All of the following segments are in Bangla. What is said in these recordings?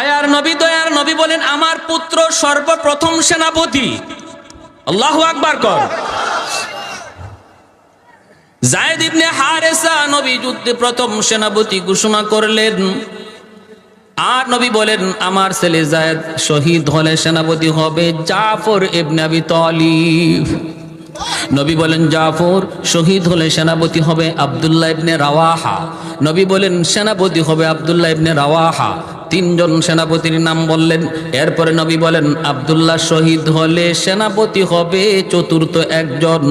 মায়ার নবী দয়ার নবী বলেন, আমার পুত্র সর্বপ্রথম সেনাপতি। আল্লাহু আকবার কর। যায়েদ ইবনে হারেসা নবী যুদ্ধে প্রথম সেনাপতি ঘোষণা করলেন। আর নবী বলেন, আমার ছেলে যায়েদ শহীদ হলে সেনাপতি হবে জাফর ইবনে আবি তালিব। নবী বলেন, জাফর শহীদ হলে সেনাপতি হবে আব্দুল্লাহ ইবনে রাওয়াহা। নবী বলেন, সেনাপতি হবে আব্দুল্লাহ ইবনে রাওয়াহা। তিনজন সেনাপতির নাম বললেন। এরপরে নবী বলেন, আব্দুল্লাহ শহীদ হলে সেনাপতি হবে চতুর্থ একজন।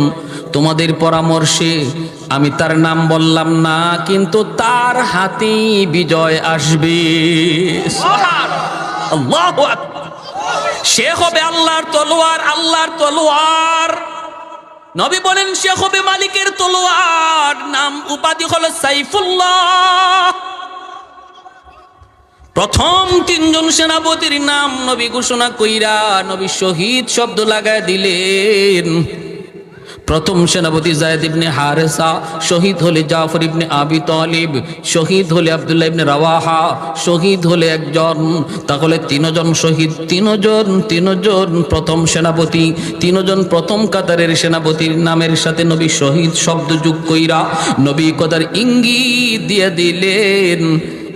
তোমাদের পরামর্শে আমি তার নাম বললাম না, কিন্তু তার হাতেই বিজয় আসবে। আল্লাহু আকবার। সে হবে আল্লাহর তলোয়ার, আল্লাহর তলোয়ার। নবী বলেন, সে হবে মালিকের তলোয়ার। নাম উপাধি হলো সাইফুল্লাহ। প্রথম তিনজন সেনাপতির নাম নবী ঘোষণা কইরা নবী শহীদ শব্দ লাগায় দিলেন। প্রথম সেনাপতি যায়েদ ইবনে হারেসা, শহীদ হলে জাফর ইবনে আবি তালিব, শহীদ হলে আব্দুল্লাহ ইবনে রাওয়াহা, শহীদ হলে একজন। তাহলে তিনজন শহীদ, তিনজন প্রথম সেনাপতি, তিনজন প্রথম কাতারের সেনাপতির নামের সাথে নবী শহীদ শব্দ যোগ কইরা নবী কদার ইঙ্গিত দিয়ে দিলেন,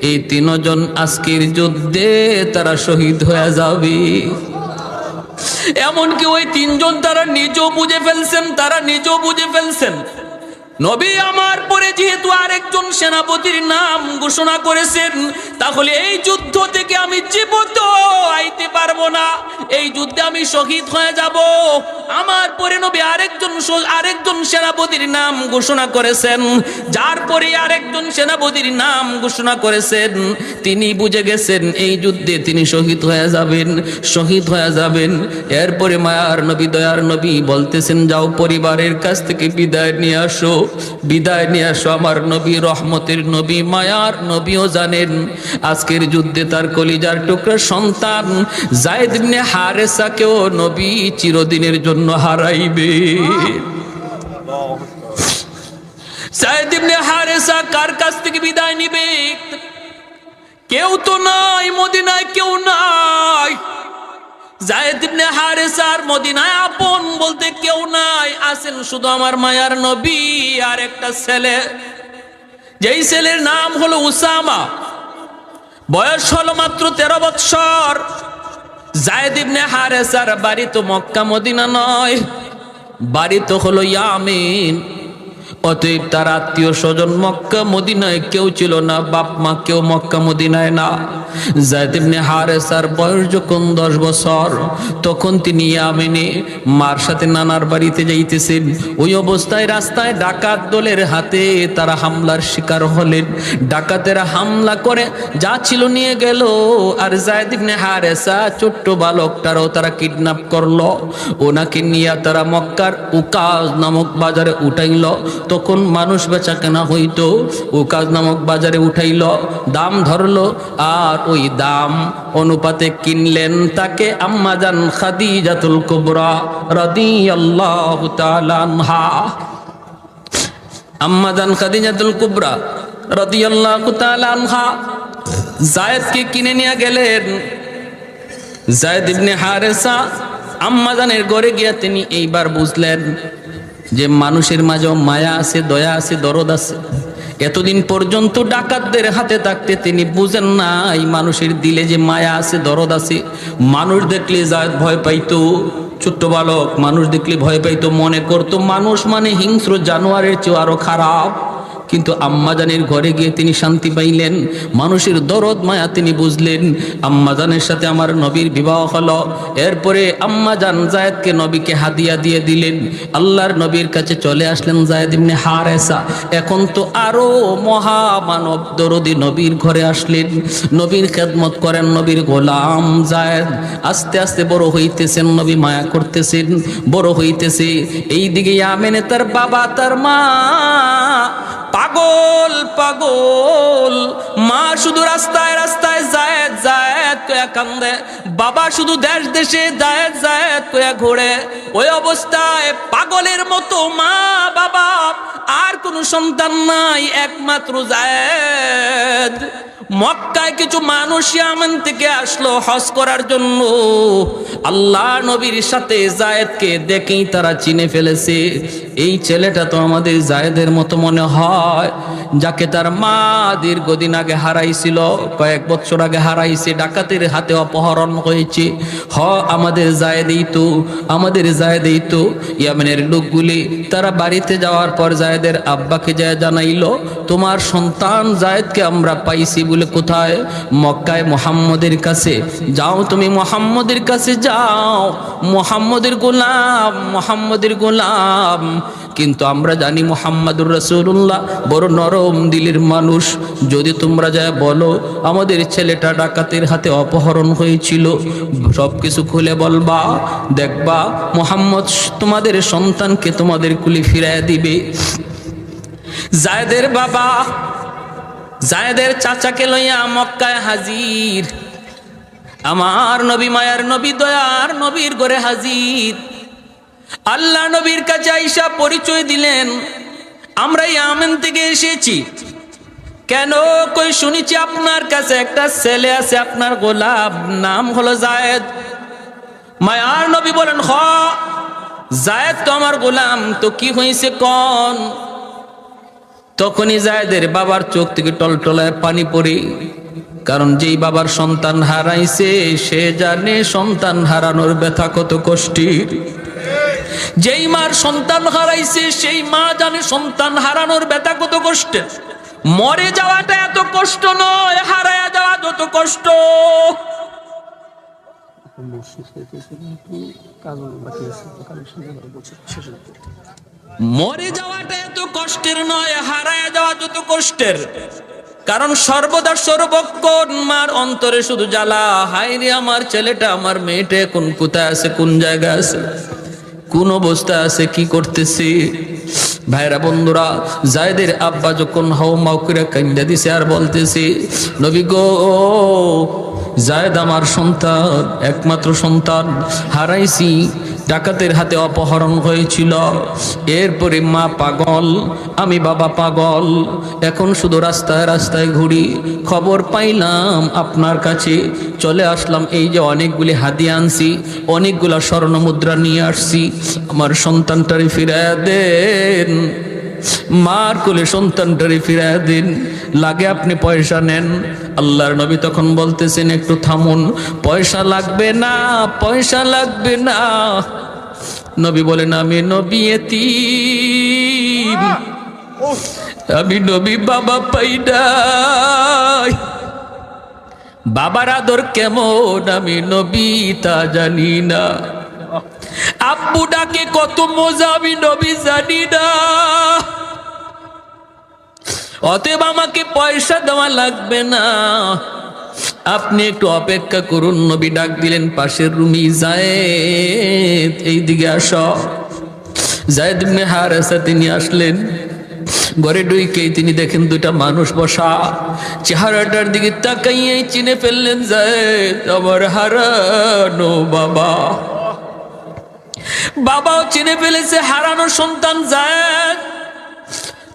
এই তিনজন আজকের যুদ্ধে তারা শহীদ হয়ে যাবে। এমনকি ওই তিনজন তারা নিজেও বুঝে ফেলছেন, নবী আমার পরে যেহেতু আরেকজন সেনাপতির নাম ঘোষণা করেছেন, তাহলে এই যুদ্ধ থেকে আমি জীবিত আইতে পারবো না, এই যুদ্ধে আমি শহীদ হয়ে যাব। আমার পরে নবী আরেকজন সেনাপতির নাম ঘোষণা করেছেন, যার পরে আরেকজন সেনাপতির নাম ঘোষণা করেছেন। তিনি বুঝে গেছেন এই যুদ্ধে তিনি শহীদ হয়ে যাবেন। এরপরে মায়ার নবী দয়ার নবী বলতেছেন, যাও পরিবারের কাছ থেকে বিদায় নিয়ে আসো। আমার নবী রহমতের নবী, মায়ার নবীও জানেন আজকের যুদ্ধে তার কলিজার টুকরা সন্তান যায়েদ ইবনে হারেসাকেও নবী চিরদিনের জন্য হারাইবে। যায়েদ ইবনে হারেসা কার কাছ থেকে বিদায় নিবে? কেউ তো নাই, মদিনায় কেউ নাই। যায়েদ ইবনে হারেসার মদিনায় আপন বলতে কেউ নাই, আছেন শুধু আমার মায়ার নবী আর একটা ছেলে, যেই ছেলের নাম হলো উসামা। বয়স হলো মাত্র 13 বৎসর। যায়েদ ইবনে হারেসার বাড়ি তো মক্কা মদিনা নয়, বাড়ি তো হলো ইয়ামিন। অতএব তার আত্মীয় স্বজন মক্কা মদিনায় কেউ ছিল না, বাপ মা কেউ মক্কা মদিনায় না। যায়েদ ইবনে হারেসার বয়স যখন 10 বছর, তখন তিনি ইয়ামেনে মার সাথে নানার বাড়িতে যাইতেছেন। ওই অবস্থায় রাস্তায় ডাকাত দলের হাতে তারা হামলার শিকার হলেন। ডাকাতেরা হামলা করে যা ছিল নিয়ে গেল, আর যায়েদ ইবনে হারেসা ছোট্ট বালকটারও তারা কিডন্যাপ করলো। ওনাকে নিয়ে তারা মক্কার উকাজ নামক বাজারে উঠাইল। তখন মানুষ বেচা কেনা হইতো, উকাজ নামক বাজারে উঠাইল, দাম ধরলো, আর ওই দাম অনুপাতে কিনলেন তাকে আম্মাজান খাদিজাতুল কুবরা রাদিয়াল্লাহু তাআলা আনহা। আম্মাজান খাদিজাতুল কুবরা রাদিয়াল্লাহু তাআলা আনহা যায়েদকে কিনে নিয়ে গেলেন। যায়েদ ইবনে হারেসা আম্মাজানের ঘরে গিয়া তিনি এইবার বুঝলেন যে মানুষের মাঝেও মায়া আছে, দয়া আছে, দরদ আছে। এতদিন পর্যন্ত ডাকাতদের হাতে থাকতে তিনি বুঝেন না এই মানুষের দিলে যে মায়া আছে, দরদ আছে। মানুষ দেখলে যায়েদ ভয় পাইতো, ছোট্ট বালক মানুষ দেখলে ভয় পাইতো, মনে করতো মানুষ মানে হিংস্র জানোয়ারের চেয়ে আরো খারাপ। কিন্তু আম্মাজানের ঘরে গিয়ে তিনি শান্তি পাইলেন, মানুষের দরদ মায়া তিনি বুঝলেন। আম্মাজানের সাথে আমার নবীর বিবাহ হলো। এরপরে আম্মাজান যায়েদকে নবীকে হাদিয়া দিয়ে দিলেন। আল্লাহর নবীর কাছে চলে আসলেন যায়েদ ইবনে হারেসা। এখন তো আরো মহামানব দরদি নবীর ঘরে আসলেন, নবীর খেদমত করেন, নবীর গোলাম যায়েদ। আস্তে আস্তে বড় হইতেছেন, নবী মায়া করতেছেন, বড় হইতেছে। এইদিকে ইয়ামেনে তার বাবা তার মা পাগল, মা শুধু রাস্তায় রাস্তায় যায়েদ যায়েদ কয়া কান্দে, বাবা শুধু দেশ দেশে যায়েদ যায়েদ কয়া ঘোরে। ওই অবস্থায় পাগলের মতো মা বাবা, আর কোনো সন্তান নাই, একমাত্র যায়েদ। মক্কায় কিছু মানুষ ইয়ামান থেকে আসলো হজ করার জন্য। আল্লাহ নবীর সাথে যায়েদকে দেখেই তারা চিনে ফেলেছে, এই ছেলেটা তো আমাদের যায়েদের মতো মনে হয়, যাকে তার মা দীর্ঘদিন আগে হারাইছিল, কয়েক বছর আগে হারাইছে, ডাকাতের হাতে অপহরণ হয়েছে। আমাদের যায়েদই তো, আমাদের যায়েদই তো। ইয়ামানের লোকগুলি তারা বাড়িতে যাওয়ার পর যায়েদের আব্বাকে যায় জানাইলো, তোমার সন্তান যায়েদকে আমরা পাইছি বলে। কোথায়? মক্কায় মুহাম্মদের কাছে। যাও তুমি মুহাম্মদের কাছে যাও, মুহাম্মদের গোলাম, মুহাম্মদের গোলাম। কিন্তু আমরা জানি মুহাম্মাদুর রাসূলুল্লাহ বড় নরম দিলের মানুষ। যদি তোমরা যায় বলো আমাদের ছেলেটা ডাকাতের হাতে অপহরণ হয়েছিল, সব কিছু খুলে বলবা, দেখবা মুহাম্মদ তোমাদের সন্তানকে তোমাদের কুলে ফিরাইয়া দিবে। যায়েদের বাবা যায়েদের চাচাকে লইয়া মক্কায় হাজির। আমার নবী, মায়ার নবী, দয়ার নবীর ঘরে হাজির। আল্লাহ নবীর কাছে আইসা পরিচয় দিলেন, আমরা ইয়ামান থেকে এসেছি। কেন? কই শুনেছি আপনার কাছে একটা ছেলে আছে, আপনার গোলাম, নাম হলো যায়েদ। মায়ার নবী বলেন, হ যায়েদ তো আমার গোলাম, তো কি হয়েছে কোন? তখনই যায়েদের বাবার চোখ থেকে টলটলায় পানি পড়ে, কারণ যেই বাবার সন্তান হারাইছে সে জানে সন্তান হারানোর ব্যথা কত কষ্টের। যেই মার সন্তান হারাইছে সেই মা জানে সন্তান হারানোর ব্যথা কত কষ্টের। মরে যাওয়াটা এত কষ্ট নয়, হারায়া যাওয়া যত কষ্ট। মরে যাওয়াটা এত কষ্টের নয়, হারায়া যাওয়া যত কষ্টের। কারণ সর্বদা সর্বক্ষণ মার অন্তরে শুধু জ্বালা, হায় রে আমার ছেলেটা, আমার মেয়েটা কোন কোথায় আছে, কোন জায়গায় আছে, কোন অবস্থা আছে, কি করতেছে। ভাইরা বন্ধুরা, যায়েদের আব্বা যখন হাউমাউ করে কান্দা দিছে আর বলতেছে, নবী গো, যায়েদ আমার সন্তান, একমাত্র সন্তান হারাইছি, ডাকাতের হাতে অপহরণ হয়েছিল। এরপরে মা পাগল, আমি বাবা পাগল, এখন শুধু রাস্তায় রাস্তায় ঘুরি। খবর পাইলাম আপনার কাছে, চলে আসলাম। এই যে অনেকগুলি হাদিয়া আনছি, অনেকগুলা স্বর্ণ মুদ্রা নিয়ে আসছি, আমার সন্তানটারে ফিরাইয়া দেন। মার কোলে সন্তানটারে ফিরাইয়া দিন, লাগে আপনি পয়সা নেন। আল্লাহর নবী তখন বলতেছেন, একটু থামুন, পয়সা লাগবে না, পয়সা লাগবে না। নবী বলেন, আমি নবী এতিম, আমি নবী বাবা পাই নাই। বাবার আদর কেমন আমি নবী তা জানি না। আব্বু ডাকে কত মজা আমি নবী জানি না। অতএব আমাকে পয়সা দেওয়া লাগবে না, আপনি একটু অপেক্ষা করুন। নবী ডাক দিলেন পাশের রুমি, যায়েদ এইদিকে আসো। যায়েদ ইবনে হারেসা তিনি আসলেন। ঘরে ঢুকেই তিনি দেখেন দুইটা মানুষ বসা। চেহারাটার দিকে তাকাইয়াই চিনে ফেললেন, যায়েদ আমার হারানো বাবা। বাবাও চিনে ফেলেছে হারানো সন্তান যায়েদ।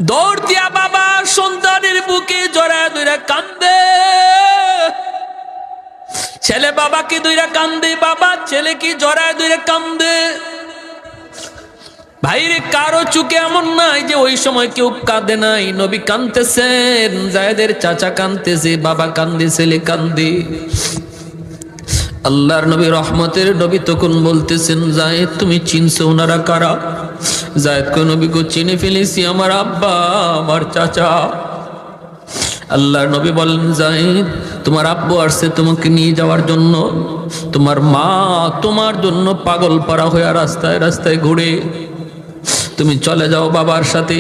দৌড় দিয়া বাবা সন্তানের বুকে জড়ায় ধরে কান্দে। ছেলে বাবাকে ধরে কান্দে, বাবা ছেলেকে জড়ায় ধরে কান্দে। ভাইরে, কারো চুকে এমন নাই যে ওই সময় কেউ কাঁদে নাই। নবী কাঁদতেছেন, যায়েদের চাচা কাঁদতেছে, বাবা কান্দে, ছেলে কান্দে। আল্লাহর নবী, রহমতের নবী তখন বলতেছেন, যায়েদ তুমি চিনছো ওনারা কারা? যায়েদ কো, নবী গো চিনে ফেলেছি, আমার আব্বা, আমার চাচা। আল্লাহর নবী বলেন, যায়েদ তোমার আব্বু আসছে তোমাকে নিয়ে যাওয়ার জন্য। তোমার মা তোমার জন্য পাগল পারা হয়ে রাস্তায় রাস্তায় ঘুরে। তুমি চলে যাও বাবার সাথে।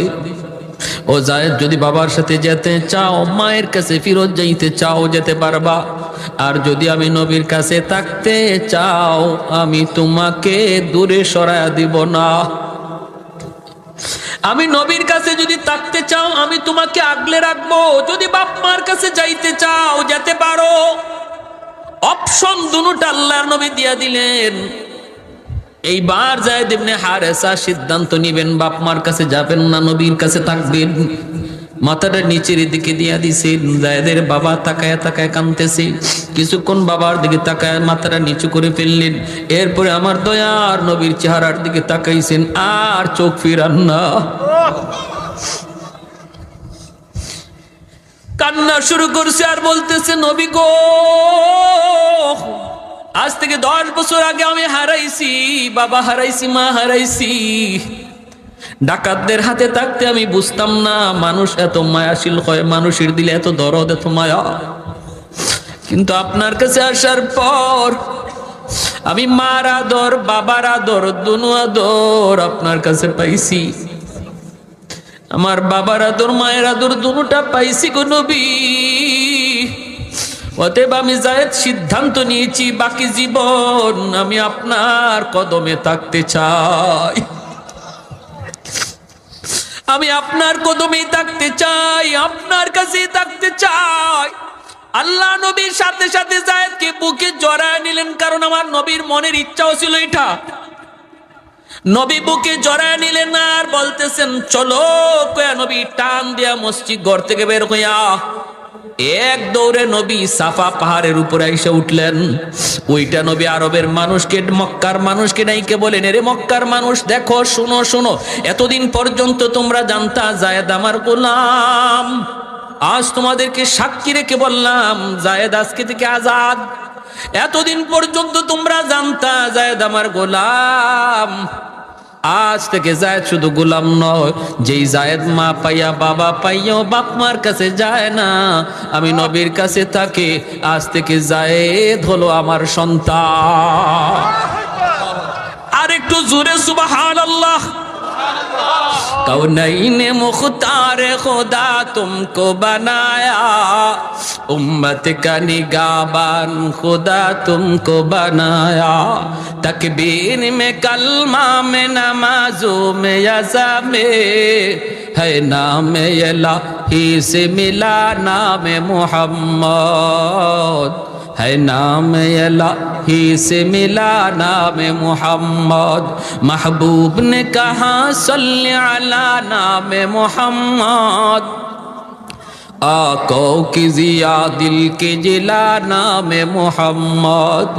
ও যায়েদ, যদি বাবার সাথে যেতে চাও, মায়ের কাছে ফিরত যাইতে চাও, যেতে পারবা। আর যদি আমি নবীর কাছে থাকতে চাও, আমি তোমাকে দূরে সরায়া দিব না। আমি নবীর কাছে যদি থাকতে চাও, আমি তোমাকে আগলে রাখবো। যদি বাপ মার কাছে যাইতে চাও, যেতে পারো। অপশন দুটো আল্লাহর নবী দিয়া দিলেন। এইবার যায়েদ ইবনে হারেসা সিদ্ধান্ত নিবেন, বাপ মার কাছে যাবেন না, নবীর কাছে থাকবেন। মাথাটা নিচের দিকে দিয়া দিছে। জায়েদের বাবা তাকায় তাকায় কাঁদতেছে। কিছুক্ষণ বাবার দিকে তাকায় মাথাটা নিচু করে ফেললেন। এরপরে আমার দয়ার নবীর চেহারার দিকে তাকাইছেন, আর চোখ ফিরান না। কান্না শুরু করছে আর বলতেছে, নবী গো, আজ থেকে 10 বছর আগে আমি হারাইছি, বাবা হারাইছি, মা হারাইছি। ডাকাতদের হাতে থাকতে আমি বুঝতাম না মানুষ এত মায়াশীল হয়, মানুষের দিলে এত দরদ, এত মায়া। কিন্তু আপনার কাছে আসার পর আমি মার আদর, বাবার আদর, দুনু আদর আপনার কাছে পাইছি। আমার বাবার আদর, মায়ের আদর দুটোটা পাইছি গো নবী। অতএব আমি জায়েদ সিদ্ধান্ত নিয়েছি, বাকি জীবন আমি আপনার কদমে থাকতে চাই। আমি আপনার কদমেই থাকতে চাই, আপনার কাছেই থাকতে চাই। আল্লাহ নবীর সাথে সাথে জায়েদকে বুকে জড়ায় নিলেন, কারণ আমার নবীর মনের ইচ্ছাও ছিল এটা। নবী বুকে জড়ায় নিলেন আর বলতেছেন, চলো। কয়া নবী টান দিয়া মসজিদ ঘর থেকে বের হইয়া এক দৌড়ে নবী সাফা পাহাড়ের উপরে এসে উঠলেন। ওইটা নবী আরবের মানুষকে, মক্কার মানুষকে নাইকে বলেন, এরে মক্কার মানুষ দেখো, শুনো শুনো, এতদিন পর্যন্ত তোমরা জানতা জায়েদ আমার গোলাম, আজ তোমাদেরকে সাক্ষী রেখে বললাম জায়েদ আজকে থেকে আজাদ। এতদিন পর্যন্ত তোমরা জানতা জায়েদ আমার গোলাম, আজ থেকে জায়েদ শুধু গোলাম নয়, যেই জায়েদ মা পাইয়া বাবা পাইয়াও বাপ মার কাছে যায় না, আমি নবীর কাছে থাকে, আজ থেকে জায়েদ হলো আমার সন্তান। আর একটু জোরে সুবহানাল্লাহ। कौनैन मुख्तार खुदा तुमको बनाया, उम्मत का निगाहबान खुदा तुमको बनाया। तकबीर में कलमा में नमाजों में यज़ा में है नाम इलाही से मिला नाम मोहम्मद, है नाम इलाही से मिला नाम मोहम्मद। महबूब ने कहा सल्ले अला नाम मोहम्मद, आको की जिया दिल के जिला नाम मोहम्मद,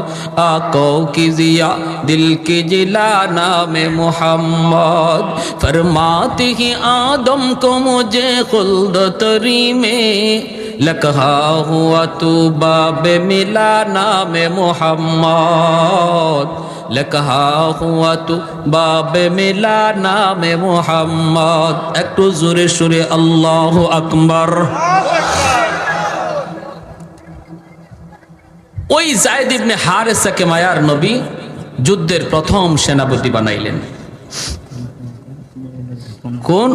आको की जिया दिल के जिला नाम मोहम्मद। फरमाते ही आदम को मुझे खुल्द तरी में लकहा हुआ तू बाबे मिला नाम मोहम्मद, लकहा हुआ तू बाबे मिला नाम मोहम्मद। একটু জোরে সুরে আল্লাহু আকবার। ওই জায়েদ ইবনে হারেসাকে মায়ার নবী যুদ্ধের প্রথম সেনাপতি বানাইলেন। কোন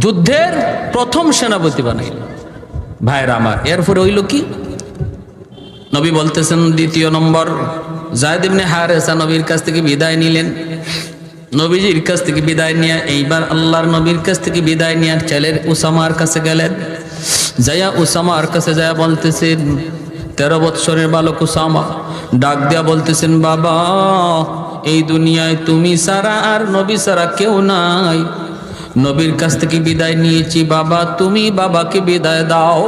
যুদ্ধের প্রথম সেনাপতি বানাইলেন ভাইরা আমার। এরপরে হইল কি, নবী বলতেছেন দ্বিতীয় নম্বর, জায়েদ ইবনে হারেসা নবীর কাছ থেকে বিদায় নিলেন। নবীজির কাছ থেকে বিদায় নিয়ে এইবার আল্লাহর নবীর কাছ থেকে বিদায় নিয়ে ছেলের উসামার কাছে গেলেন। যাইয়া উসামার কাছে যাইয়া বলতেছেন, 13 বৎসরের বালক উসামা ডাক দিয়া বলতেছেন, বাবা এই দুনিয়ায় তুমি ছাড়া আর নবী ছাড়া কেউ নাই, নবীর কাছ থেকে বিদায় নিয়েছি, বাবা তুমি বাবাকে বিদায় দাও।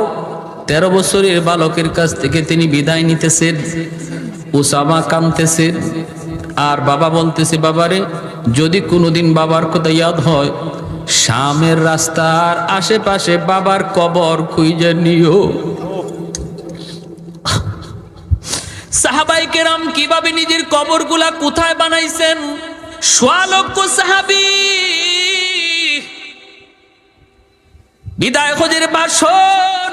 13 বছরের বালকের কাছ থেকে তিনি বিদায় নিতেছেন। উসামা কাঁদতেছেন আর বাবা বলতেছে, বাবারে যদি কোনোদিন বাবার কথা ইয়াদ হয়, শামের রাস্তার আশেপাশে বাবার কবর খুঁজে নিও। সাহাবায়ে কেরাম কিভাবে নিজের কবরগুলা কোথায় বানাইছেন, সোয়া লক্ষ সাহাবী বিদায় হজের বাসন,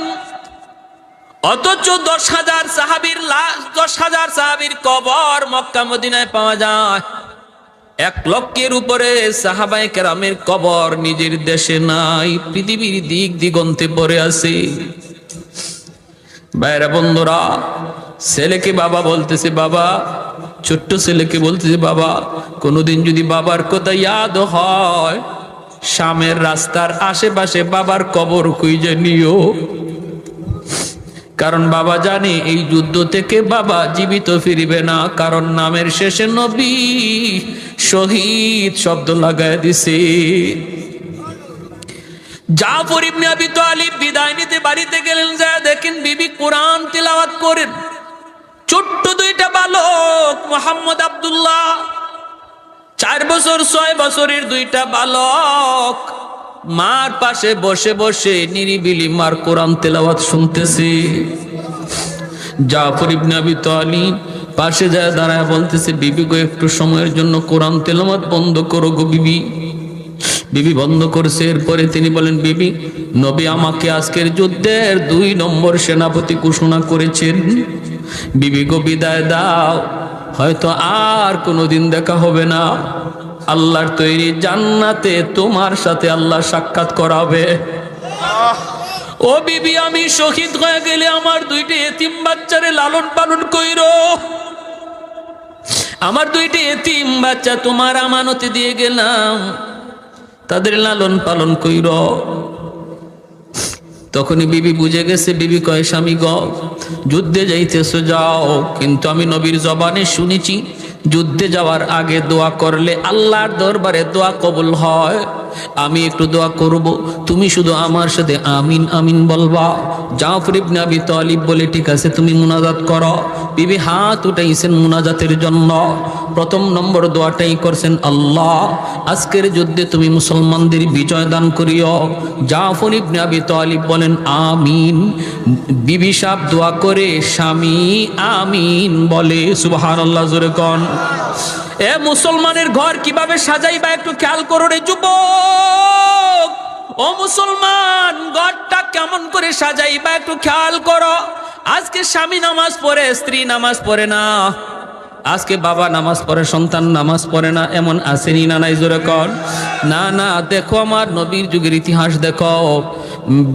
অথচ 10,000 সাহাবীর লাশ, 10,000 সাহাবীর কবর মক্কা মদিনায় পাওয়া যায়। 1 লক্ষের উপরে সাহাবায়ে কেরামের কবর নিজের দেশে নাই, পৃথিবীর দিক দিগন্তে পড়ে আছে। ভাইরা বন্ধুরা, ছেলেকে বাবা বলতেছে, বাবা ছোট্ট ছেলেকে বলতেছে, বাবা কোনোদিন যদি বাবার কথা ইয়াদ হয়, শামের রাস্তার আশেপাশে বাবার কবর খুঁজে নিও। কারণ বাবা জানে এই যুদ্ধ থেকে বাবা জীবিত ফিরবে না, কারণ নামের শেষে নবী শহীদ শব্দ লাগায় দিছে। জাফর ইবনে আবি তালিব বিদায় নিতে বাড়িতে গেলেন, যা দেখেন বিবি কোরআন তিলাওয়াত করেন। ছোট্ট দুইটা বালক মোহাম্মদ আব্দুল্লাহ, 4 বছর 6 বছরের দুইটা বালক মার পাশে বসে বসে নিরিবিলি মার কোরআন তেলাওয়াত শুনতেছে। জাফর ইবনে আবি তালিব পাশে যায় দাঁড়ায় বলতেছে, বিবি গো একটু সময়ের জন্য কোরআন তেলাওয়াত বন্ধ করো গো বিবি। বিবি বন্ধ করছে। এরপরে তিনি বলেন, বিবি, নবী আমাকে আজকের যুদ্ধের 2 নম্বর সেনাপতি ঘোষণা করেছেন। বিবি গো বিদায় দাও, হয়তো আর কোনোদিন দেখা হবে না। আল্লাহর তৈরি জান্নাতে তোমার সাথে আল্লাহ সাক্ষাৎ করাবে। ও বিবি, আমি শহীদ হয়ে গেলে আমার 2টি এতিম বাচ্চারে লালন পালন কইরো। আমার 2টি এতিম বাচ্চা তোমার আমানতে দিয়ে গেলাম, তাদের লালন পালন কইরো। তখনই বিবি বুঝে গেছে। বিবি কয়, স্বামী গ, যুদ্ধে যাইতেছো যাও, কিন্তু আমি নবীর জবানে শুনেছি যুদ্ধে যাওয়ার আগে দোয়া করলে আল্লাহর দরবারে দোয়া কবুল হয়। আমি একটু দোয়া করব, তুমি শুধু আমার সাথে আমিন আমিন বলবা। জাফর ইবনে আবি তালিব বলে, ঠিক আছে, তুমি মুনাজাত করো। বিবি হাত উঠাইছেন মুনাজাতের জন্য। 1 নম্বর দোয়াটাই করছেন, আল্লাহ আজকের যুদ্ধে তুমি মুসলমানদের বিজয় দান করিও। জাফর ইবনে আবি তালিব বলেন আমিন। বিবি সাহেব দোয়া করে, স্বামী আমিন বলে। সুবহানাল্লাহ, জোরে কোন। এ মুসলমানের ঘর কিভাবে সাজাইবা একটু খেয়াল করো রে যুবক। ও মুসলমান, ঘরটা কেমন করে সাজাইবা একটু খেয়াল করো। আজকে স্বামী নামাজ পড়ে, স্ত্রী নামাজ পড়ে না। আজকে বাবা নামাজ পড়ে, সন্তান নামাজ পড়ে না, এমন আসেনি না নাই? জোরে কর না। না, দেখো আমার নবীর যুগের ইতিহাস দেখো।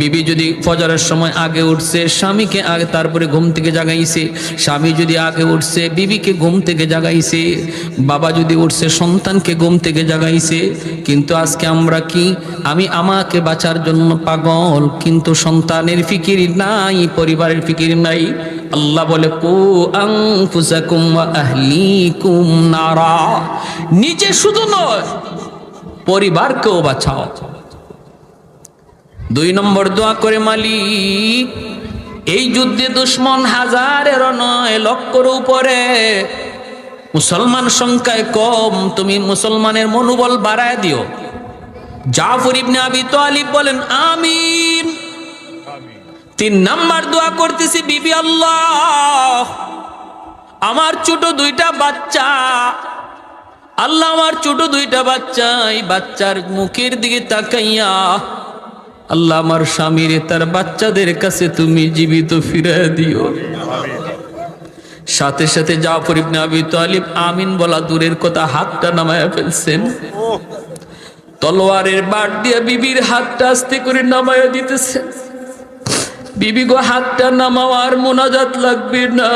বিবি যদি ফজরের সময় আগে উঠছে, স্বামীকে আগে তারপরে ঘুম থেকে জাগাইছে। স্বামী যদি আগে উঠছে, বিবিকে ঘুম থেকে জাগাইছে। বাবা যদি উঠছে, সন্তানকে ঘুম থেকে জাগাইছে। কিন্তু আজকে আমরা কি, আমি আমাকে বাঁচার জন্য পাগল, কিন্তু সন্তানের ফিকির নাই, পরিবারের ফিকির নাই। আল্লাহ বলে, কু আনফুসাকুম ওয়া আহলিকুম নারা। নিজে শুধু নয়, পরিবারকেও বাঁচাও। 2 নম্বর দোয়া করে, মালিক এই যুদ্ধে দুশ্মন হাজারেরও নয়, লক্ষের উপরে। মুসলমান সংখ্যায় কম, তুমি মুসলমানের মনোবল বাড়ায় দিও। জাফর ইবনে আবি তালিব বলেন আমিন। 3 নম্বর দোয়া করতেছি, বিবি আল্লাহ আমার ছোট 2টা বাচ্চা, আল্লাহ আমার ছোট 2টা বাচ্চা, এই বাচ্চার মুখের দিকে তাকাইয়া আল্লাহ আমার স্বামীরে তার বাচ্চাদের কাছে তুমি জীবিত ফিরিয়ে দিও। সাথে সাথে জাফর ইবনে আবি তালিব আমিন বলা দূরের কথা, হাতটা নামায়া ফেলছেন। তলোয়ারের বাট দিয়ে বিবির হাতটা আস্তে করে নামায়া দিতেছে। বিবি গো, হাতটা নামাওয়ার মুনাজাত লাগবে না।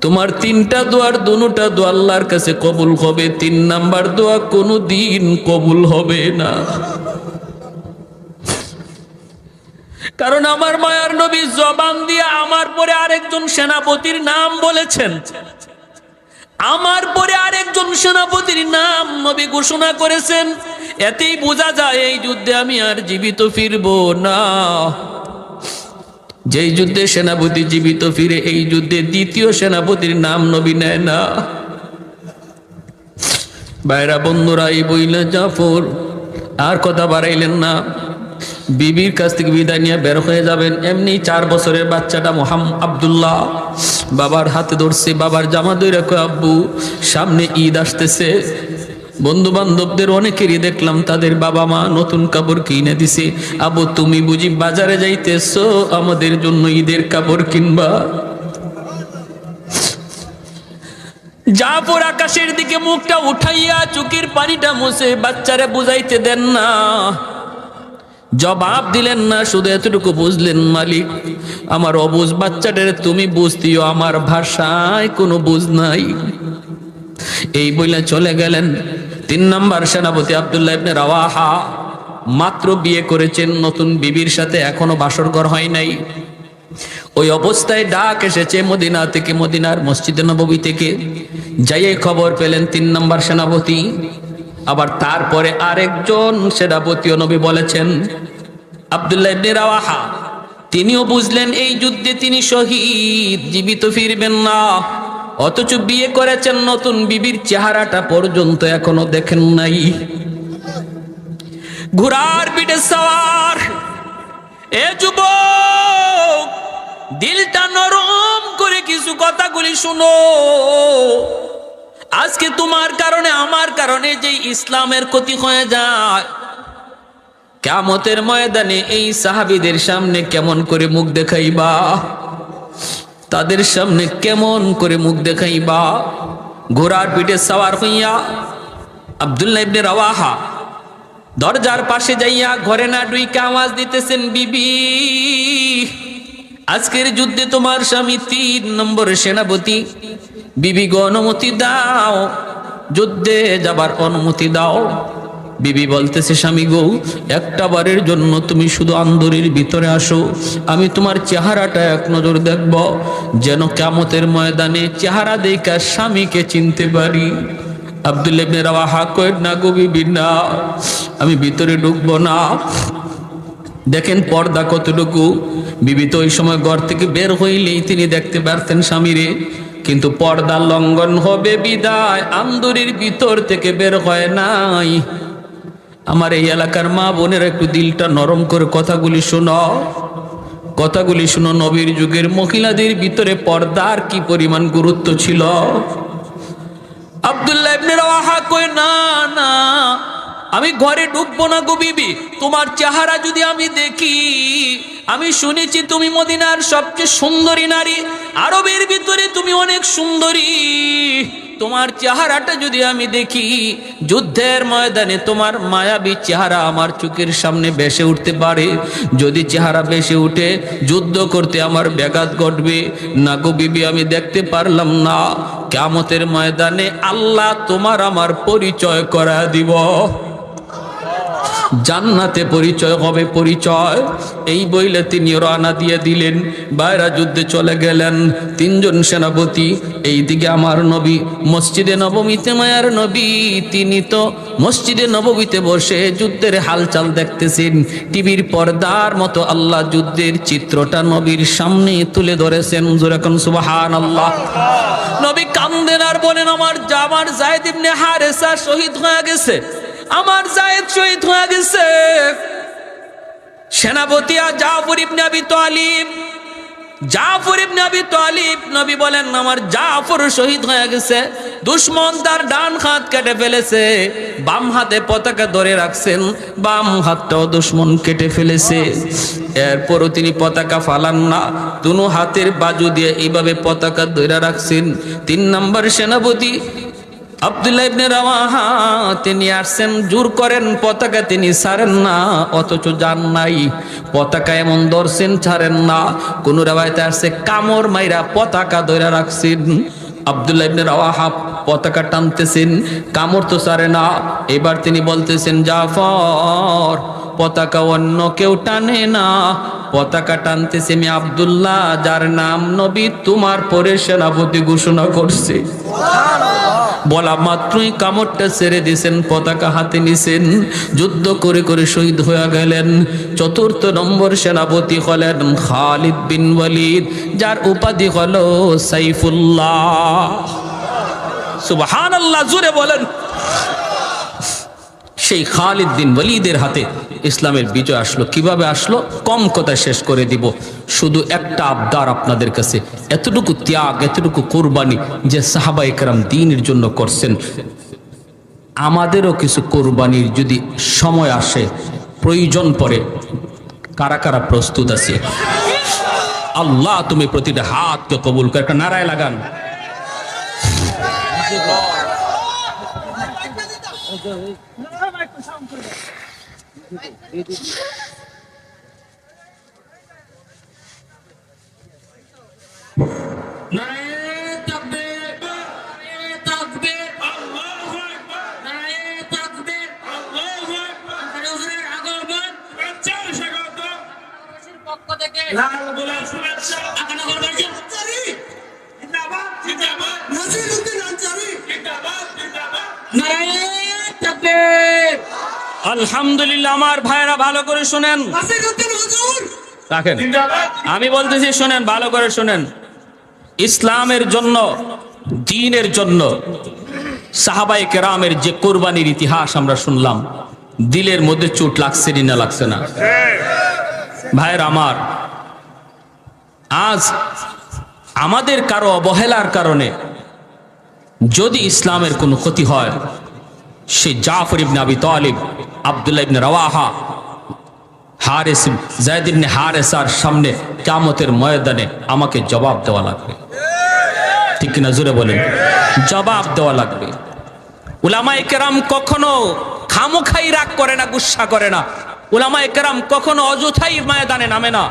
তোমার 3টা দোয়ার 2টা দোয়া আল্লাহর কাছে কবুল হবে, 3 নাম্বার দোয়া কোনোদিন কবুল হবে না। কারণ আমার মায়ার নবী জবান দিয়ে আমার পরে আরেকজন সেনাপতির নাম বলেছেন। আমার পরে আরেকজন সেনাপতির নাম নবী ঘোষণা করেছেন। এতেই বোঝা যায় এই যুদ্ধে আমি আর জীবিত ফিরবো না। যেই যুদ্ধে সেনাপতি জীবিত ফিরে, এই যুদ্ধে 2য় সেনাপতির নাম নবী নেয় না। ভাইরা বন্ধুরা, এই বইলা জাফর আর কথা বাড়াইলেন না। বিবির কাছ থেকে বিদায় নিয়ে বের হয়ে যাবেন। এমনি 4 বছরের বাচ্চাটা মোহাম্মদ আব্দুল্লাহ বাবার হাতে ধরছে। বাবার জামা ধরে রাখো, আব্বু সামনে ঈদ আসতেছে। বন্ধু বান্ধবদের অনেকেরই দেখলাম তাদের বাবা মা নতুন কাপড় কিনে দিছে। আব্বু তুমি বুঝি বাজারে যাইতেছো আমাদের জন্য ঈদের কাপড় কিনবা? জাফর আকাশের দিকে মুখটা উঠাইয়া চোখের পানিটা মুছে বাচ্চারে বুঝাইতে দেন না, জবাব দিলেন না। শুধু এতটুকু বুঝলেন, মালিক আমার অবুঝ বাচ্চাটারে তুমি বুঝতিও, আমার ভাষায় কোনো বুঝ নাই। এই বইলা চলে গেলেন। 3 নম্বর সেনাপতি আব্দুল্লাহ ইবনে রাওয়াহা মাত্র বিয়ে করেছেন, নতুন বিবির সাথে এখনো বাসর ঘর হয় নাই। ওই অবস্থায় ডাক এসেছে মদিনা থেকে, মদিনার মসজিদে নববী থেকে। যাইয়ে খবর পেলেন 3 নম্বর সেনাপতি আবার তারপরে আরেকজন সেনাপতিও নবী বলেছেন, আব্দুল্লাহ ইবনে রাওয়াহা, তিনিও বুঝলেন এই যুদ্ধে তিনি শহীদ, জীবিত ফিরবেন না। অথচ বিয়ে করেছেন, নতুন বিবির চেহারাটা পর্যন্ত এখনো দেখেন নাই। ঘোড়ার পিঠে সওয়ার এ যুবক, দিলটা নরম করে কিছু কথাগুলি শুনো। আজকে তোমার কারণে আমার কারণে যে ইসলামের ক্ষতি হয়ে যায়, কিয়ামতের ময়দানে এই সাহাবীদের সামনে কেমন করে মুখ দেখাইবা? তাদের সামনে কেমন করে মুখ দেখাইবা? ঘোড়ার পিঠে সওয়ার হইয়া আব্দুল্লাহ ইবনে রাওয়াহা দরজার পাশে যাইয়া ঘরে না ঢুইকা আওয়াজ দিতেছেন, বিবি, আজকের যুদ্ধে তোমার স্বামী 3 নম্বর সেনাপতি। বিবি গো, অনুমতি দাও, যুদ্ধে যাবার অনুমতি দাও। বিবি বলতেছে, স্বামী গো, একটা বারের জন্য তুমি শুধু আন্দরের ভিতরে আসো, আমি তোমার চেহারাটা এক নজর দেখব, যেন কিয়ামতের ময়দানে চেহারা দেখা স্বামীকে চিনতে পারি। আব্দুল্লাহ ইবনে রাওয়াহা কয়, না গো বিবি, না, আমি ভিতরে ঢুকবো না। দেখেন পর্দা কতটুকু। বিবি তো ওই সময় ঘর থেকে বের হইলেই তিনি দেখতে পারতেন স্বামীরে, কিন্তু পর্দা লঙ্ঘন হবে বিদায় আন্দরের ভিতর থেকে বের হয় নাই। আমার এই এলাকার মা বোনের একটু দিলটা নরম করে কথাগুলি শোনো, কথাগুলি শুনো। নবীর যুগের মহিলাদের ভিতরে পর্দার কি পরিমাণ গুরুত্ব ছিল। আব্দুল্লাহ ইবনে রাওয়াহা কয়, না না, আমি ঘরে ঢুকবো না গো বিবি, তোমার চেহারা যদি আমি দেখি, আমি শুনেছি তুমি মদিনার সবচেয়ে সুন্দরী নারী, আরবের ভিতরে তুমি অনেক সুন্দরী, তোমার চেহারাটা যদি আমি দেখি, যুদ্ধের ময়দানে তোমার মায়াবী চেহারা আমার চোখের সামনে ভেসে উঠতে পারে। যদি চেহারা ভেসে উঠে, যুদ্ধ করতে আমার ব্যাঘাত ঘটবে। না গো বিবি, আমি দেখতে পারলাম না। কিয়ামতের ময়দানে আল্লাহ তোমার আমার পরিচয় করা দিব, জান্নাতে পরিচয় হবে, পরিচয়। এই বইলে তিনি রওনা দিয়ে দিলেন, বাইরা যুদ্ধে চলে গেলেন 3 জন সেনাপতি। এইদিকে আমার নবী মসজিদে নববীতে, মায়ার নবী, তিনি তো মসজিদে নববীতে বসে যুদ্ধের হালচাল দেখতেছেন। টিভির পর্দার মতো আল্লাহ যুদ্ধের চিত্রটা নবীর সামনে তুলে ধরেছেন। জোরে কোন সুবহানাল্লাহ। নবী কান্দেন আর বলেন, আমার যায়েদ ইবনে হারেসা শহীদ হয়ে গেছে, আমার যায়েদ শহীদ হয়ে গেছে। সেনাপতি জাফর ইবনে আবি তালিব, জাফর ইবনে আবি তালিব, নবী বলেন, আমার জাফর শহীদ হয়ে গেছে। দুশমন তার ডান হাত কেটে ফেলেছে, বাম হাতে পতাকা ধরে রাখছেন, বাম হাতটাও দুশমন কেটে ফেলেছে। এরপরও তিনি পতাকা ফালান না, দুনো হাতের বাজু দিয়ে এইভাবে পতাকা ধরে রাখছেন। 3 নম্বর সেনাপতি আব্দুল্লাহ ইবনে রাওয়াহা, তিনি আসছেন, জোর করেন পতাকা তিনি ছাড়েন না, অথচ জান নাই। পতাকা এমন ধরছেন, ছাড়েন না। কোন রাওয়ায়াতে আসছে কামড় মাইরা পতাকা ধরে রাখছেন। আব্দুল্লাহ ইবনে রাওয়াহা পতাকা টানতেছেন, কামড় তো ছাড়ে না। এবার তিনি বলতেছেন, জাফর, পতাকা অন্য কেউ টানে না, পতাকা টানতেছে আমি আব্দুল্লাহ, যার নাম নবী তোমার পরে সেনাপতি ঘোষণা করছে। বলা মাত্রই কামড়টা ছেড়ে দিয়েছেন, পতাকা হাতে নিছেন, যুদ্ধ করে করে শহীদ হয়ে গেলেন। 4 নম্বর সেনাপতি হলেন খালিদ বিন ওয়ালিদ, যার উপাধি হলো সাইফুল্লাহ। সুবহানাল্লাহ, জোরে বলেন। সেই খালিদ বিন ওয়ালিদের হাতে ইসলামের বিজয় আসলো। কিভাবে আসলো? কম কথা শেষ করে দিব। শুধু একটা আবদার আপনাদের কাছে, এতটুকু ত্যাগ, এতটুকু কোরবানি যে সাহাবায়ে কেরাম দ্বীনের জন্য করছেন, আমাদেরও কিছু কোরবানির যদি সময় আসে, প্রয়োজন পড়ে, কারা কারা প্রস্তুত আছে? আল্লাহ তুমি প্রতিটা হাতকে কবুল করে একটা নারায় লাগান। আলহামদুলিল্লাহ। আমার ভাইরা ভালো করে শুনেন, রাখেন, আমি বলতেছি শুনেন, ভালো করে শুনেন। ইসলামের জন্য, দ্বীনের জন্য সাহাবায়ে কেরামের যে কুরবানির ইতিহাস আমরা শুনলাম, দিলের মধ্যে চোট লাগছে না লাগছে না? ভাইরা আমার, আজ আমাদের কারো অবহেলার কারণে যদি ইসলামের কোনো ক্ষতি হয়, সে জাফর ইবনে আবি তালিব, আব্দুল্লাহ ইবনে রাওয়াহা, হারিস, যায়েদ ইবনে হারেসার সামনে কিয়ামতের ময়দানে আমাকে জবাব দেওয়া লাগবে। ঠিক কিনা জোরে বলেন? জবাব দেওয়া লাগবে। উলামায়ে কেরাম কখনো খামোখাই রাগ করে না, গুসা করে না। উলামায়ে কেরাম কখনো অযথাই ময়দানে নামে না।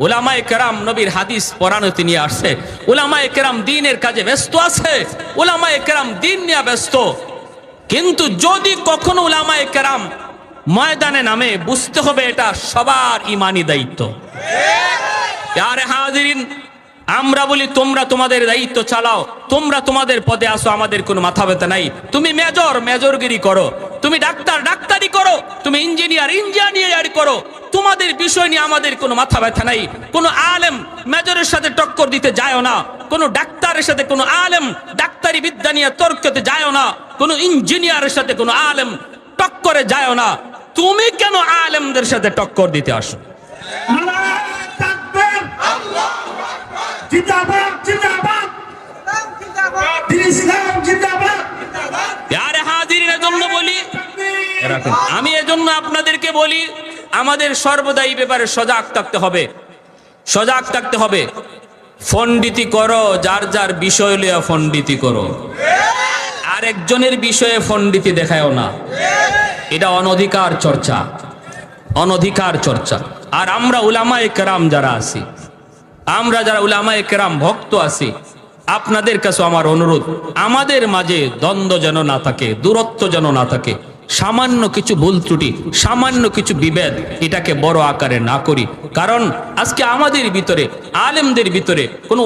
উলামায়ে কেরাম নবীর হাদিস পড়ানোতে নিয়ে আসছে। উলামায়ে কেরাম দ্বীনের কাজে ব্যস্ত আছে। উলামায়ে কেরাম দ্বীন নিয়ে ব্যস্ত। কিন্তু যদি কখনো উলামায়ে কেরাম ময়দানে নামে, বুঝতে হবে এটা সবার ইমানি দায়িত্ব। আরে হাজিরিন, আমরা বলি তোমরা তোমাদের দায়িত্ব চালাও, তোমরা তোমাদের পদে আসো, আমাদের কোনো মাথা ব্যথা নাই। তুমি মেজর মেজরগিরি করো, তুমি ডাক্তার ডাক্তারি করো, তুমি ইঞ্জিনিয়ার ইঞ্জিনিয়ারি করো, তোমাদের বিষয় নিয়ে আমাদের কোনো মাথা ব্যথা নাই। কোনো আলেম মেজরের সাথে টক্কর দিতে যায়ও না, কোনো ডাক্তারের সাথে কোনো আলেম ডাক্তারি বিদ্যা নিয়ে তর্কতে যায়ও না, কোনো ইঞ্জিনিয়ারের সাথে কোনো আলেম টক্করে যায়ও না। তুমি কেন আলেমদের সাথে টক্কর দিতে আসো? আমি এজন্য আপনাদেরকে বলি, আমাদের সর্বদা এই ব্যাপারে সজাগ থাকতে হবে, সজাগ থাকতে হবে। ফন্ডিতি করো, যার যার বিষয় লইয়া ফন্ডিতি করো, আরেকজনের বিষয়ে ফন্ডিতি দেখায়ও না। এটা অনধিকার চর্চা, অনধিকার চর্চা। আর আমরা উলামায়ে কেরাম যারা আছি, আমরা যারা উলামায়ে কেরাম ভক্ত আছি, আপনাদের কাছে আমার অনুরোধ, আমাদের মাঝে দ্বন্দ্ব যেন না থাকে, দূরত্ব যেন না থাকে। সামান্য কিছু ভুল ত্রুটি, সামান্য কিছু বিভেদ, এটাকে বড় আকারে না করি। কারণ আজকে আমাদের ভিতরে, আলেমদের ভিতরে কোনো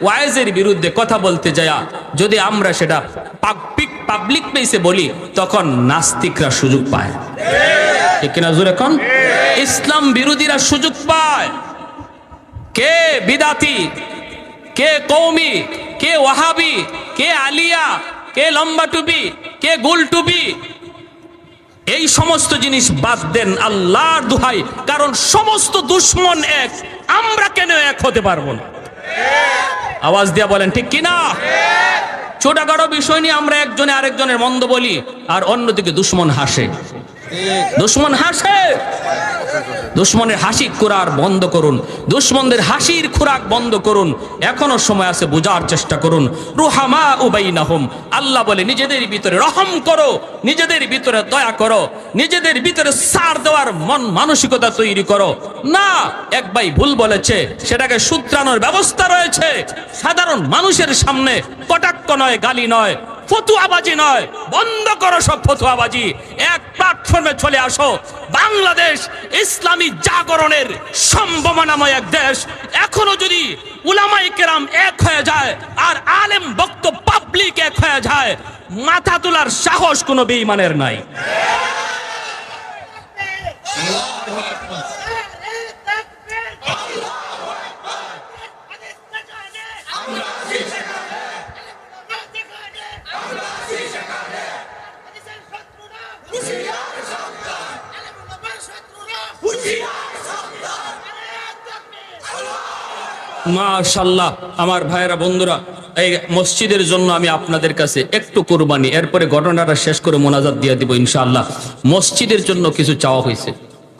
ওয়াইজের বিরুদ্ধে কথা বলতে যায়, যদি আমরা সেটা পাবলিক প্লেসে বলি, তখন নাস্তিকরা সুযোগ পায়। ঠিক কিনা জোরে কোন? ইসলাম বিরোধীরা সুযোগ পায়। কে বিদাতি, কে কওমি, কে ওয়াহাবি, কে আলিয়া, কে লম্বা টুপি, কে গোল টুপি, এই সমস্ত জিনিস বাদ দেন আল্লাহর দোহাই। কারণ সমস্ত দুশ্মন এক, আমরা কেন এক হতে পারবো না? আওয়াজ দিয়া বলেন ঠিক কিনা? ছোটখাটো বিষয় নিয়ে আমরা একজনে আরেকজনের মন্দ বলি, আর অন্যদিকে দুশ্মন হাসে। দুশ্মন হাসে। দুশ্মনের হাসি খোরাক বন্ধ করুন, দুশ্মনদের হাসির খোরাক বন্ধ করুন। এখনো সময় আছে, বোঝার চেষ্টা করুন। রুহামা উবাইনাহুম, আল্লাহ বলে নিজেদের ভিতরে রহম করো, নিজেদের ভিতরে দয়া করো, নিজেদের ভিতরে ছাড় দেওয়ার মন মানসিকতা তৈরি করো। না, এক ভাই ভুল বলেছে, সেটাকে শুধরানোর ব্যবস্থা রয়েছে। সাধারণ মানুষের সামনে কটাক্ষ নয়, গালি নয়, ফতুয়াবাজি নয়, বন্ধ করো সব ফতুয়াবাজি। এক প্ল্যাটফর্মে চলে আসো। বাংলাদেশ ইসলামী জাগরণের সম্ভাবনাময় এক দেশ। এখনো যদি উলামায়ে কেরাম এক হয়ে যায় আর আলেম বক্ত পাবলিক এক হয়ে যায়, মাথা তোলার সাহস কোনো বেঈমানের নাই। মাশাআল্লাহ, আমার ভাইয়েরা, বন্ধুরা, এই মসজিদের জন্য আমি আপনাদের কাছে একটু কুরবানি, এরপরে ঘটনাটা শেষ করে মোনাজাত দিয়ে দিব ইনশাআল্লাহ। মসজিদের জন্য কিছু চাওয়া হয়েছে,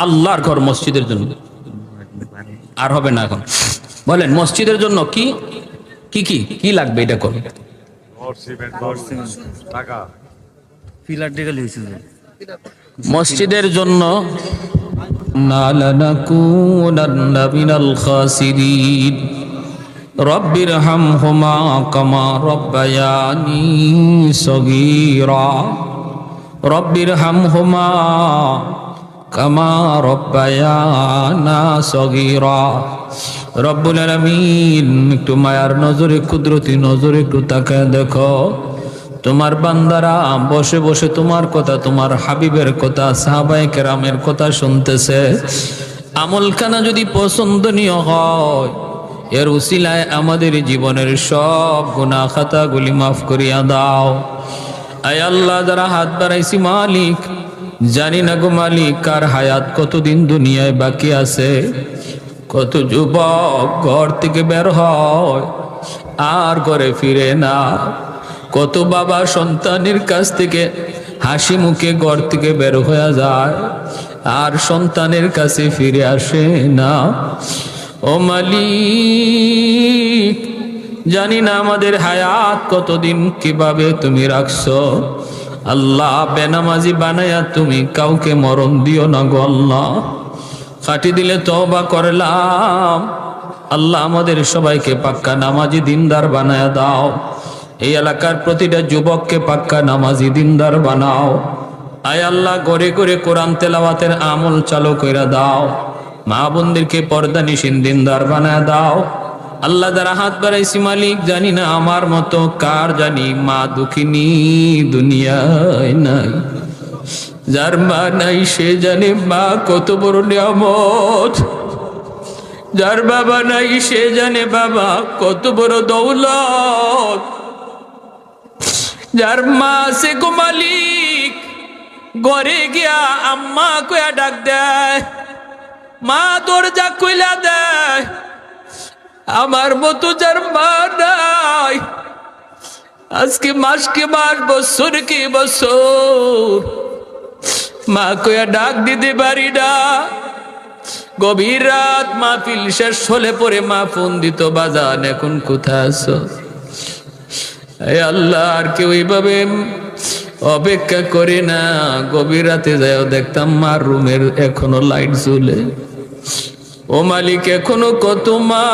আল্লাহর ঘর মসজিদের জন্য। আর হবে না এখন, বলেন মসজিদের জন্য কি কি কি কি লাগবে? এটা করুন। মসজিদের জন্য রব্বির হামহুমা কামা রব্বায়ানি সগীরা, রব্বির হামহুমা কামা রব্বায়ানা সগীরা। রব্বুল আলামিন, একটু মায়ার নজরে, কুদরতি নজরে একটু তাকায় দেখো, তোমার বান্দারা বসে বসে তোমার কথা, তোমার হাবিবের কথা, সাহাবায়ে কেরামের কথা শুনতেছে। আমলখানা যদি পছন্দনীয় হয়, এর উসিলায় আমাদের জীবনের সব গুনাহ খাতাগুলি মাফ করিয়া দাও। আয় আল্লাহ, যারা হাত বাড়াইছি মালিক, জানি না গো মালিক কার হায়াত কতদিন দুনিয়ায় বাকি আছে। কত যুবক ঘর থেকে বের হয় আর ঘরে ফিরে না। কত বাবা সন্তানের কাছ থেকে হাসি মুখে ঘর থেকে বের হয়ে যায় আর সন্তানের কাছে ফিরে আসে না। ও মালিক, জানি না আমাদের হায়াত কতদিন কিভাবে তুমি রাখছো। আল্লাহ, বেনামাজি বানায়া তুমি কাউকে মরণ দিও না গো আল্লাহ। কাটি দিলে তওবা করলাম। আল্লাহ, আমাদের সবাইকে পাক্কা নামাজি দিনদার বানায়া দাও। এই এলাকার প্রতিটা যুবককে পাক্কা নামাজি দিনদার বানাও। আয় আল্লাহ, ঘরে ঘরে কোরআন তেলাওয়াতের আমল চালু কইরা দাও। মা বোনদেরকে পর্দানিশীন দিনদার বানায়া দাও। আল্লাহ, যারা হাত বাড়াইছি মালিক, জানি না আমার মতো কার জানি মা দুঃখিনী দুনিয়ায় নাই। যার মা নাই সে জানে মা কত বড় নিয়ামত। যার বাবা নাই সে জানে বাবা কত বড় দৌলত। যার মা আছে গো মালিক, ঘরে গিয়া আম্মা কয়া ডাক দেয়, মা দরজা খুইলা দেয়। আমার মতো যার মা নাই, আজকে মাসকে মাস, বছরকে বছর মা কয়া ডাক দিতে পারি না। গভীর রাত মাহফিল শেষ হলে পরে মা ফোন দিত, বাজান এখন কোথায় আছো? এই আল্লাহ, আর কেউ এইভাবে অপেক্ষা করে না। গভীর রাতে যাও দেখতাম মার রুমের এখনো লাইট জ্বলে। ও মালিক, এখনো কত মা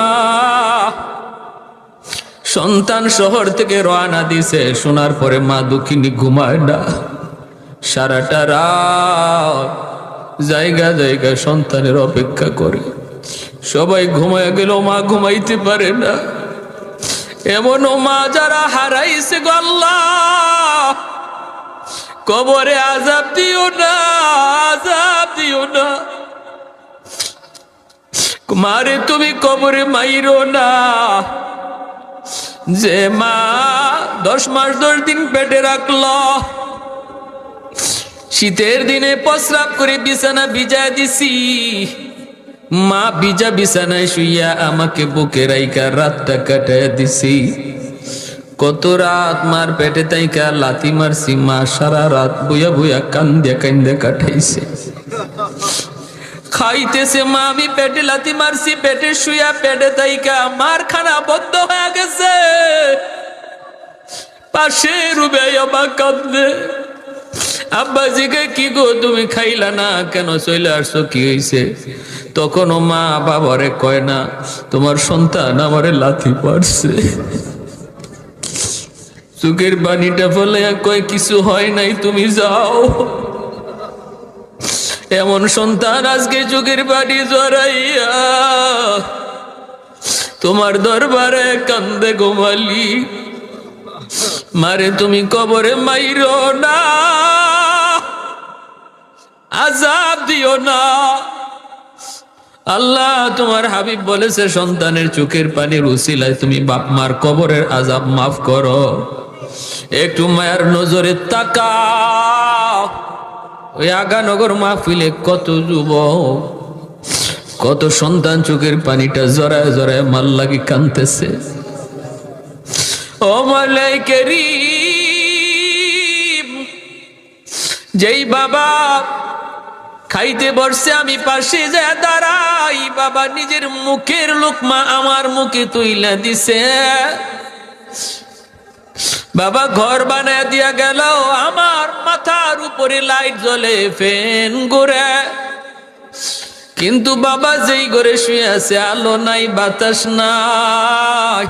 সন্তান শহর থেকে রওনা দিছে, শোনার পরে মা দুঃখিনী ঘুমায় না। সারাটা রাত জায়গা জায়গা সন্তানের অপেক্ষা করে। সবাই ঘুমায় গেল, মা ঘুমাইতে পারে না। এমনও মা যারা হারাইছে গো আল্লাহ, কবরে আযাব দিও না, আযাব দিও না। মারে তুমি কবরে মাইরো না। যে মা 10 মাস 10 দিন পেটে রাখলো, শীতের দিনে প্রস্রাব করে বিছানা ভিজায় দিছি, মা ভিজা বিছানায় শুইয়া আমাকে বুকে রাইখা রাতটা কাটায় দিছি। কত রাত মার পেটে তাইকা লাথি মারছি, মা সারা রাত বুয়া বুয়া কান্দে কান্দে কাটাইছে। খাইতেছে মা, আমি পেটে লাথি মারছি, পেটে শুইয়া পেটে তাইকা মার খানা বন্ধ হয়ে গেছে। পাশে রুবে আমা কান্দে। আব্বা জিগে, কি গো তুমি খাইলা না কেন, চলে আসছো, কি হইছে? তখনও মা বাবারে কয় না, তোমার সন্তান আমারে লাথি মারছে। চোখের পানিটা ফেলাইয়া কয়, কিছু হয় নাই, তুমি যাও। এমন সন্তান আজকে চোখের পানি জড়াইয়া তোমার দরবারে কান্দে গো মালিক। মারে তুমি কবরে মাইরো না, আযাব দিও না। আল্লাহ, তোমার হাবিব বলেছে সন্তানের চোখের পানির উসিলায় তুমি বাপ মার কবরের আযাব মাফ করো। একটু মায়ার নজরে তাকাও। ওই আগানগর মাহফিলে কত যুবক, কত সন্তান চোখের পানিটা জড়ায় জড়ায় মাল লাগি কাঁদতেছে। ও মাওলাই কারীম, যেই বাবা খাইতে বসছে আমি পাশে যায় দাঁড়াই, বাবা নিজের মুখের লোকমা আমার মুখে তুইলা দিছে। বাবা ঘর বানায় দিয়া গেল, আমার মাথার উপরে লাইট জ্বলে, ফ্যান ঘুরে, কিন্তু বাবা যেই ঘরে শুয়ে আছে আলো নাই, বাতাস নাই।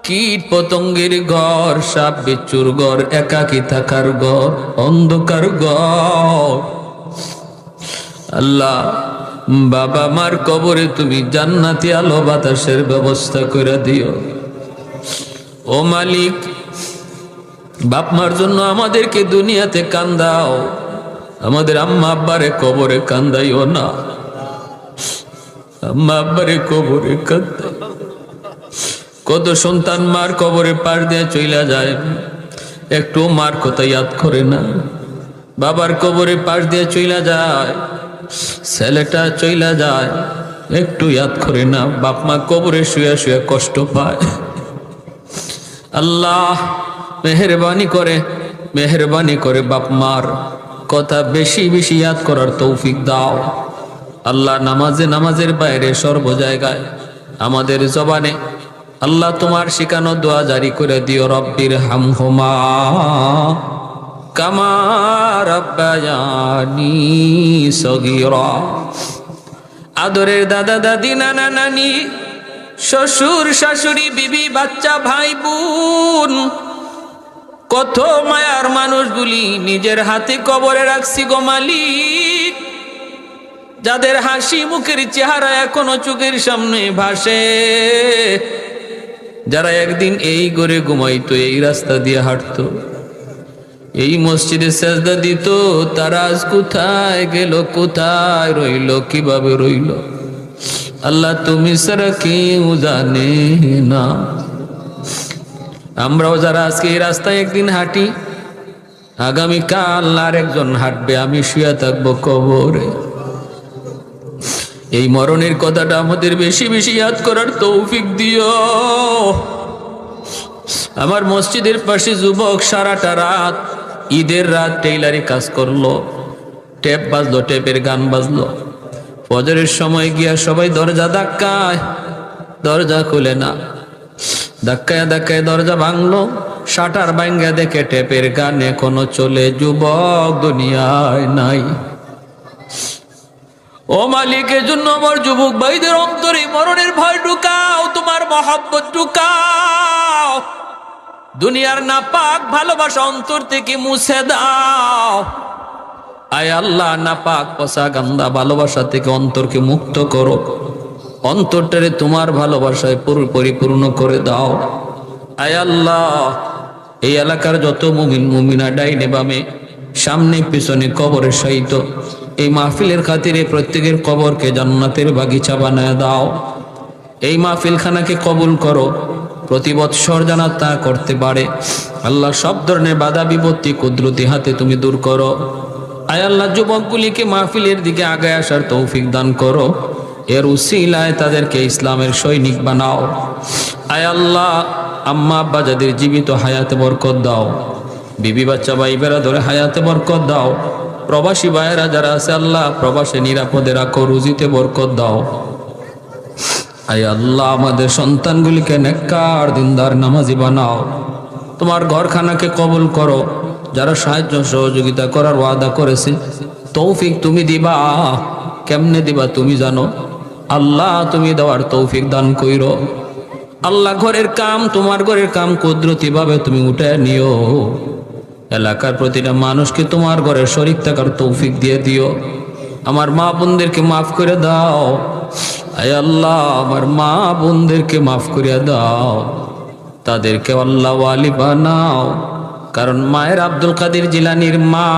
কীট পতঙ্গের ঘর, সাপ বিচ্ছুর ঘর, একাকী থাকার ঘর, অন্ধকার ঘর। আল্লাহ, বাবা মার কবরে তুমি জান্নাতি আলো বাতাসের ব্যবস্থা করে দিও। ও মালিক, বাপ মার জন্য আমাদেরকে দুনিয়াতে কান্দাও, আমাদের আম্মা আব্বারে কবরে কান্দাইও না, আম্মা আব্বারে কবরে কান্দাই। কত সন্তান মার কবরে পার দিয়ে চইলা যায়, একটু মার কথা ইয়াদ করে না। বাবার কবরে পাশ দিয়ে চইলা যায়, ছেলেটা চইলা যায়, একটু ইয়াদ করে না। বাপ মা কবরে শুয়ে শুয়ে কষ্ট পায়। আল্লাহ মেহেরবানি করে বাপ মার কথা বেশি বেশি ইয়াদ করার তৌফিক দাও। আল্লাহ নামাজের বাইরে সর্ব জায়গায় আমাদের জবানে আল্লাহ তোমার শিখানো দোয়া জারি করে দিও। রব্বির হামহুমা কামা রাব্বায়ানি সগীরা। আদরের দাদা দাদি নানা নানি শ্বশুর শাশুড়ি বিবি বাচ্চা ভাই বোন কত মায়ার মানুষগুলি নিজের হাতে কবরে রাখছি গো মালিক, যাদের হাসি মুখের চেহারা এখনো চোখের সামনে ভাসে, যারা একদিন এই ঘরে ঘুমাইতো, এই রাস্তা দিয়ে হাঁটতো, এই মসজিদে সেজদা দিত, তারা আজ কোথায় গেল, কোথায় রইল, কিভাবে রইল? আল্লাহ তুমি ছাড়া কেউ জানে না। আমরাও যারা আজকে এই রাস্তায় একদিন হাঁটি, আগামীকাল আর একজন হাঁটবে, আমি শুয়ে থাকবো কবরে। এই মরণের কথাটা আমাদের বেশি বেশি ইয়াদ করার তৌফিক দিও। আমার মসজিদের পাশে যুবক সারাটা রাত, ঈদের রাত টেইলারি কাজ করলো, টেপ বাজলো, টেপের গান বাজলো। ফজরের সময় গিয়া সবাই দরজা ধাক্কায়, দরজা খুলে না, ধাক্কায় ধাক্কায় দরজা ভাঙলো, শাটার ভাঙ্গা দেখে টেপের গান এখনো চলে। যুবক দুনিয়ায় নাই। ও মালিকের জন্য আমার যুবক ভাইদের অন্তরে মরণের ভয় ঢুকাও, তোমার মহব্বত ঢুকাও, দুনিয়ার নাপাক ভালোবাসা অন্তর থেকে মুছে দাও। আয় আল্লাহ, নাপাক পচা গান্দা ভালোবাসা থেকে অন্তরকে মুক্ত করো, অন্তরটারে তোমার ভালোবাসায় পরিপূর্ণ করে দাও। আয় আল্লাহ, এই এলাকার যত মুমিন মুমিনা ডাইনে বামে সামনে পিছনে কবরে শায়িত, এই মাহফিলের খাতিরে প্রত্যেকের কবরকে জান্নাতের বাগিচা বানায় দাও। এই মাহফিলখানাকে কবুল করো, প্রতি বৎসর যেন তা করতে পারে। আল্লাহ, সব ধরনের বাধা বিপত্তি কুদরতি হাতে তুমি দূর করো। আয় আল্লাহ, যুবকগুলিকে মাহফিলের দিকে আগায় আসার তৌফিক দান করো, এর উসিলায় তাদেরকে ইসলামের সৈনিক বানাও। আয় আল্লাহ, আম্মা আব্বা যাদের জীবিত হায়াতে বরকত দাও, বিবি বাচ্চা ভাই বেড়াদরে হায়াতে বরকত দাও। প্রবাসী ভাইয়েরা যারা আছে আল্লাহ, প্রবাসে নিরাপদে রাখো, রুজিতে বরকত দাও। আয় আল্লাহ, আমাদের সন্তানগুলিকে নেককার দিনদার নামাজি বানাও। তোমার ঘরখানাকে কবুল করো। যারা সাহায্য সহযোগিতা করার ওয়াদা করেছে, তৌফিক তুমি দিবা, কেমনে দিবা তুমি জানো। আল্লাহ, তুমি দেওয়ার তৌফিক দান কইরো। আল্লাহ, ঘরের কাম, তোমার ঘরের কাম কুদরতি ভাবে তুমি উঠে নিও। এলাকার প্রতিটা মানুষকে তোমার ঘরের শরীক থাকার তৌফিক দিয়ে দিও। আমার মা বোনদেরকে মাফ করে দাও। আয় আল্লাহ, আমার মা বোনদেরকে মাফ করে দাও, তাদেরকে আল্লাহ ওয়ালি বানাও। কারণ মায়ের আব্দুল কাদের জিলানির মা,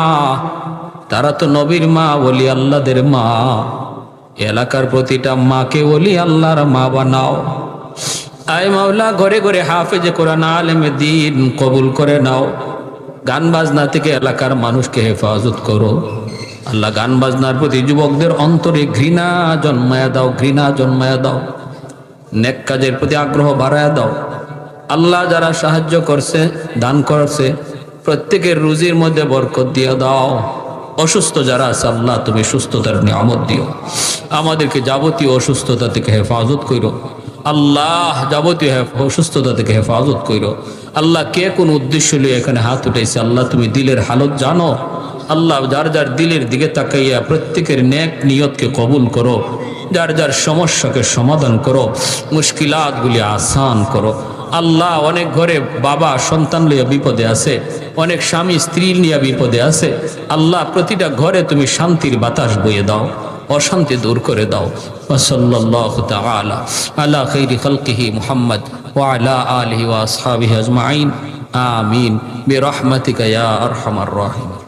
তারা তো নবীর মা, ওলি আল্লাহদের মা। এলাকার প্রতিটা মাকে ওলি আল্লাহর মা বানাও। আয় মাওলা, ঘরে ঘরে হাফেজে কোরআন আলেমে দ্বীন কবুল করে নাও। গান বাজনা থেকে এলাকার মানুষকে হেফাজত করো। আল্লাহ, গান বাজনার প্রতি যুবকদের অন্তরে ঘৃণা জন্মায়া দাও, ঘৃণা জন্মায়া দাও। নেক কাজের প্রতি আগ্রহ বাড়ায়া দাও। আল্লাহ, যারা সাহায্য করছে, দান করছে, প্রত্যেকের রুজির মধ্যে বরকত দিয়ে দাও। অসুস্থ যারা আছে আল্লাহ, তুমি সুস্থতার নিয়ামত দিও। আমাদেরকে যাবতীয় অসুস্থতা থেকে হেফাজত করো আল্লাহ, যাবতীয় অসুস্থতা থেকে হেফাজত করো আল্লাহ। কে কোন উদ্দেশ্য নিয়ে এখানে হাত উঠেছে আল্লাহ, তুমি দিলের হালত জানো আল্লাহ। যার যার দিলের দিকে তাকাইয়া প্রত্যেকের নেক নিয়তকে কবুল করো। যার যার সমস্যাকে সমাধান করো, মুশকিলাতগুলি আসান করো আল্লাহ। অনেক ঘরে বাবা সন্তান লইয়া বিপদে আছে, অনেক স্বামী স্ত্রী নিয়ে বিপদে আছে আল্লাহ। প্রতিটা ঘরে তুমি শান্তির বাতাস বইয়ে দাও, অশান্তি দূর করে দাও। সাল্লাল্লাহু তাআলা আলা খাইরি খালকিহি মুহাম্মদ ওয়া আলা আলিহি ওয়া আসহাবিহি আজমাইন। আমিন বিরহমাতিকা ইয়া আরহামার রাহিমিন।